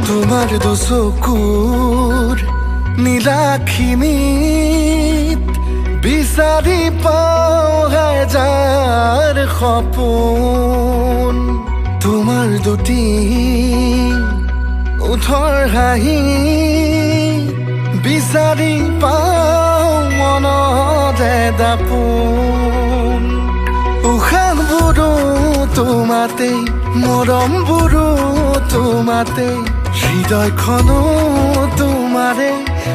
তোমাৰ দুচকুৰ নীলাখিনিত বিচাৰি পাওঁ হাজাৰ সপোন তোমাৰ দুটি ওঠৰ হাঁহি বিচাৰি পাওঁ মনতে দাপোন উশাহবোৰো তোমাতেই মৰমবোৰো তোমাতেই হৃদয়খনো তোমাৰে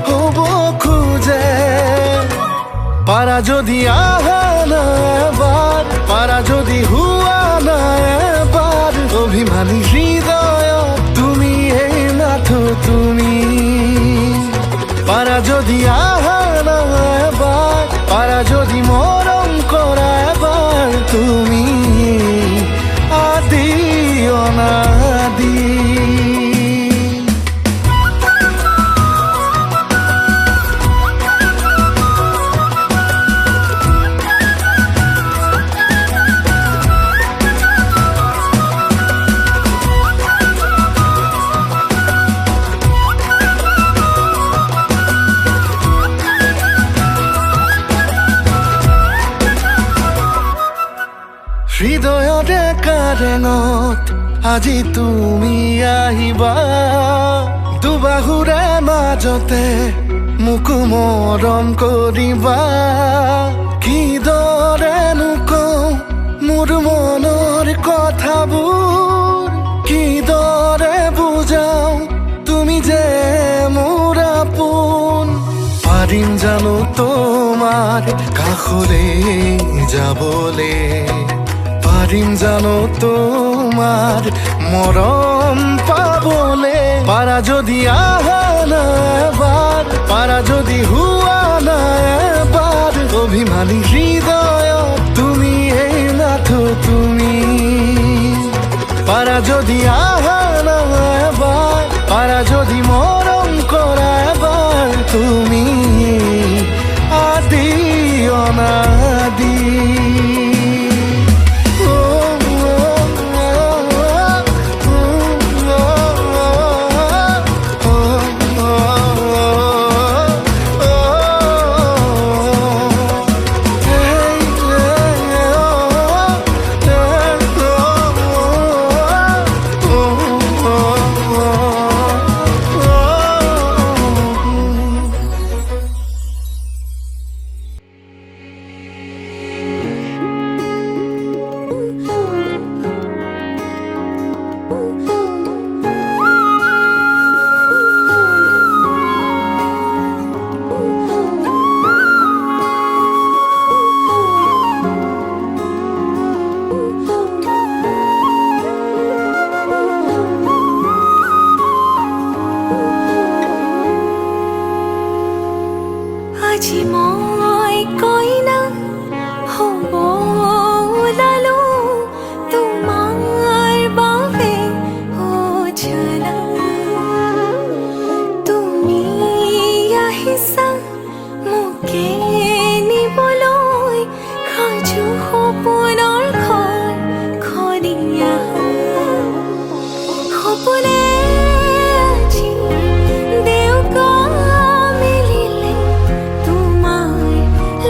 হ'ব খোজে পাৰা যদি আহা না এবাৰ পাৰা যদি হোৱা না এবাৰ অভিমানী হৃদয়ত তুমি এই মাথো তুমি পাৰা যদি আহা না এবাৰ পাৰা যদি মৰম কৰা এবাৰ তুমি আদি অনাদি হৃদয়তে কাৰেঙত আজি তুমি আহিবা দুবাহুৰে মাজতে মোক মৰম কৰিবা কিদৰেনো কওঁ মোৰ মনৰ কথাবোৰ কিদৰে বুজাও তুমি যে মোৰ আপোন পাৰিম জানো তোমাৰ কাষলে যাবলে পাৰিম জানো তোমাৰ মৰম পাব বলে পারা যদি আহা না এবার, পারা যদি হুয়া না এবার, অভিমানী হৃদয় তুমি এই না তো তুমি। পারা যদি আহা না এবার, পারা যদি মরম করা এবার, তুমি আদি অনাদি। আজি মই কইনা হ'ব ওলালো তোমাৰ বাবে ও জানা। তুমি আহিছা মোকে নিবলৈ, সাজু সপোনৰ ঘৰ খনিয়া। সপোনে আজি দেউকা মিলিলে তোমাৰ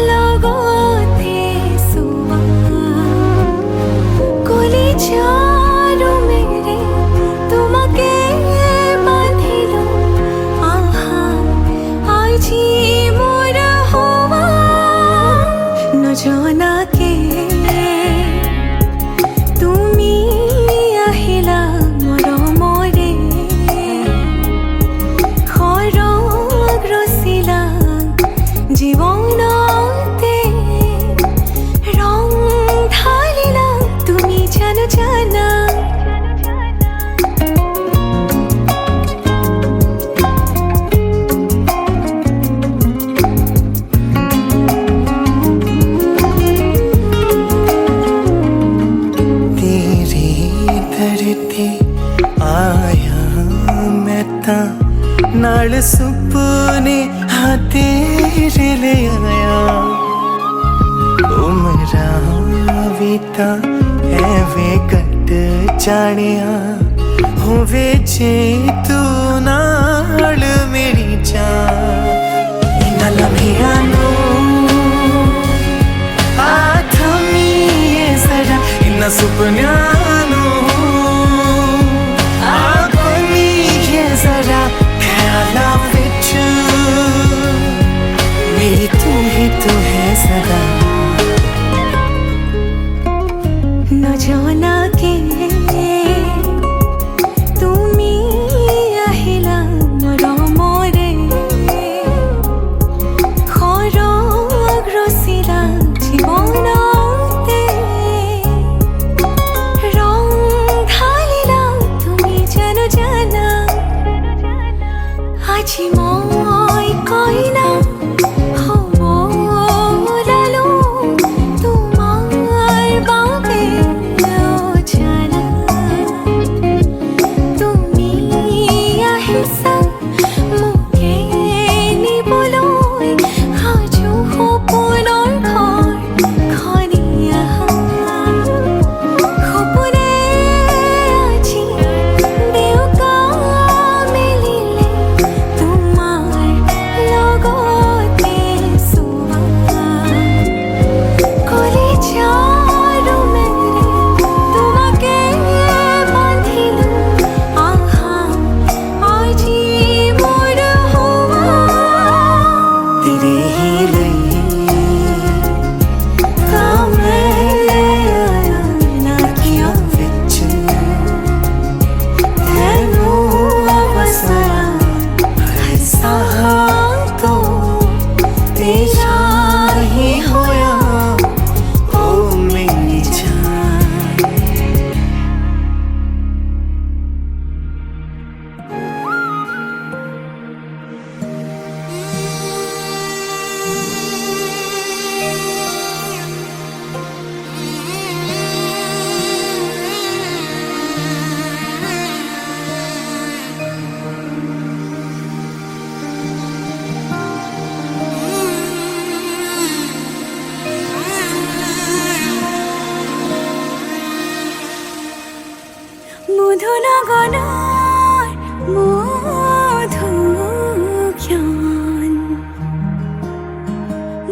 লগতে চোৱা। কলিজাৰো মেৰে তোমাকে বান্ধিলো, আহা আজি মোৰ হোৱা। নজনাকে তুমি আহিলা মৰমৰে, সৰগ ৰচিলা জীৱনতে, ৰং ঢালিলা তুমি জানো জানা। तेरी धरती आया मैं ता, नाल सुपने हाँ तेरे ले आया। उमरा बीता एवे कट जानिया, होवे जे तू नाल मेरी जान। इन्ना लम्हिया नू इन्ना सुपन्यानो आगोनी ये जरा ख्याला विच, मेरी तू ही तू है सदा। নজনাকে তুমি আহিলা মৰমৰে, সৰগ ৰচিলা জীৱনতে, ৰং ঢালিলা তুমি জানো জানা। আজি মই কইনা হ'ব ওলালো তোমাৰ বাবে ও জানা। তুমি আহিছা মোকে নিবলৈ, সাজু সপোনৰ ঘৰ খনিয়া। সপোনে আজি দেউকা মিলিলে, তোমাৰ লগতে চোৱা। কলিজাৰো মেৰে তোমাকে বান্ধিলো, আহা আজি মোৰ হোৱা। तेरे ही लिए কামেয়া না किया विच ਤੈਨੂੰ ਵਸਰਾ ऐसा तो तेरा ही होया ओ मेरी जान।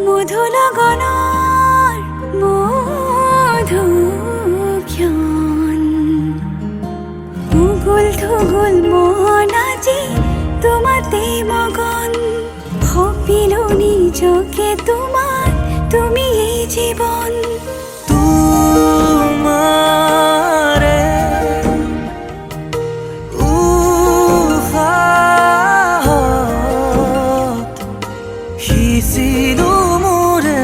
মধু লগনৰ মধুক্ষণ উগুল থুগুল মন আজি তোমাতে মগন ভাবিলো নিজকে তোমাৰ তুমি এই জীৱন তোমাৰে উহাত সিঁচিলো মোৰে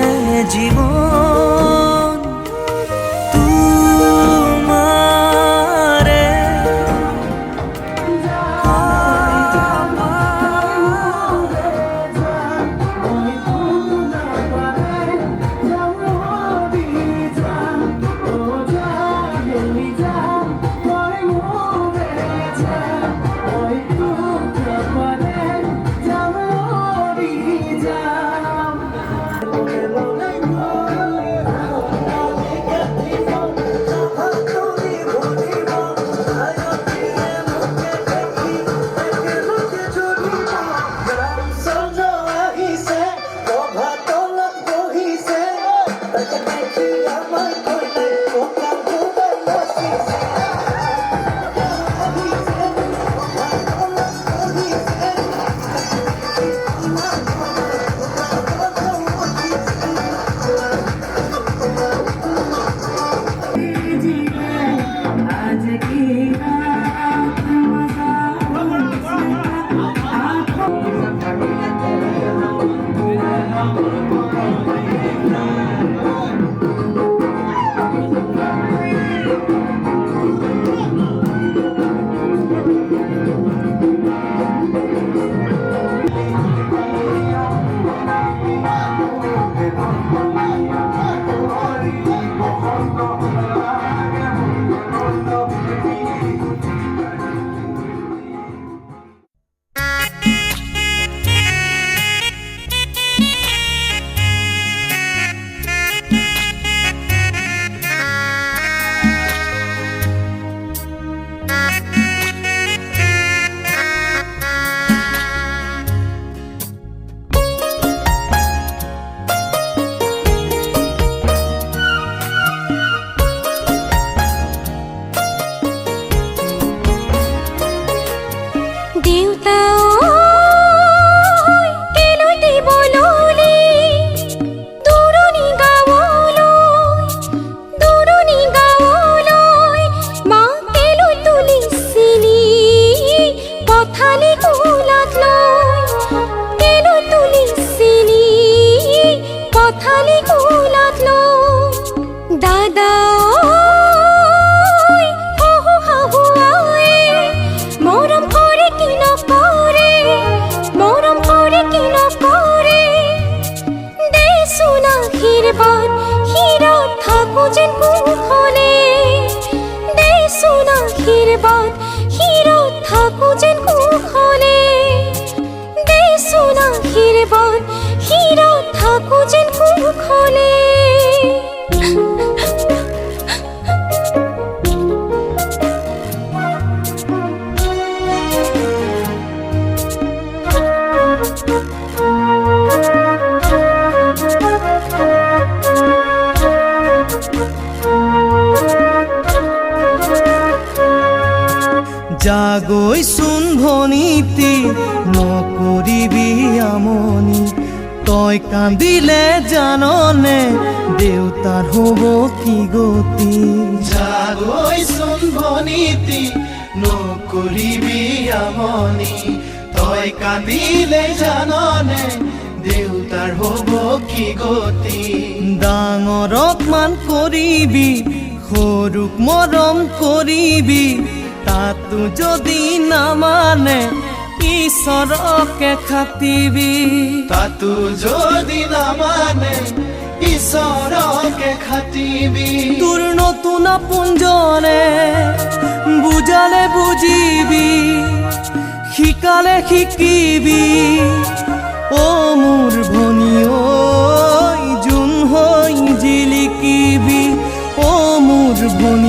জীবন তোমাৰে জাগৈচোন ভনীতি নকৰিবি আমনি তই কান্দিলে জাননে দেউতাৰ হ'ব কি গতি জাগৈচোন ভনীতি নকৰিবি আমনি তই কান্দিলে জাননে দেউতাৰ হ'ব কি গতি ডাঙৰক মান কৰিবি সৰুক মৰম কৰিবি তাতো যদি নামানে ঈশ্বৰকে খাটিবি তাতো যদি নামানে ঈশ্বৰকে খাটিবি তোৰ নতুন আপোনজনে বুজালে বুজিবি শিকালে শিকিবি ও মোৰ ভনী ঐ জোন হৈ জিলিকিবি ও মোৰ ভনী